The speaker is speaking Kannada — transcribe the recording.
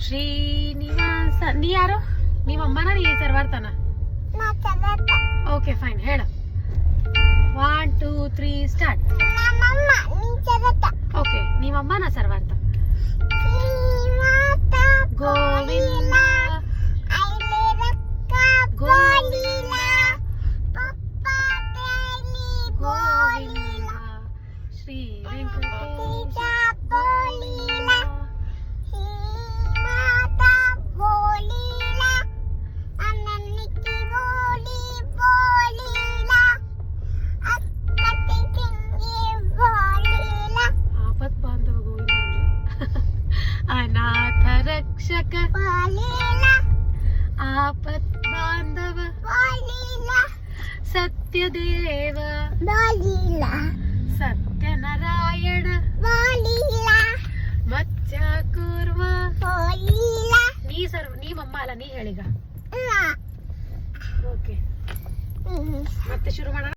ಶ್ರೀನಿವಾಸ. ನೀ ಯಾರು? ನಿಮ್ಮಮ್ಮನ ನೀ ಸರ್ವಾರ್ಥನ? ಓಕೆ ಫೈನ್, ಹೇಳ. 1 2 3 ಸ್ಟಾರ್ಟ್. ಓಕೆ, ನಿಮ್ಮಮ್ಮ ನಾ ಸರ್ವಾರ್ಥ. ಗೋವಿಂದ ಗೋವಿಂದ ಗೋವಿಂದ ಶ್ರೀ ವೆಂಕಟೇಶ ಆಪತ್ ಬಾಂಧವ ಗೋವಿಂದ. ಅನಾಥ ರಕ್ಷಕ ಆಪತ್ ಬಾಂಧವ ಸತ್ಯದೇವ ಸತ್ಯನಾರಾಯಣ ಮತ್ಸ್ಯ ಕೂರ್ಮ. ನೀ ಮಮ್ಮ ಅಲ್ಲ, ನೀ ಹೇಳಿಗ. ಓಕೆ, ಮತ್ತೆ ಶುರು ಮಾಡೋಣ.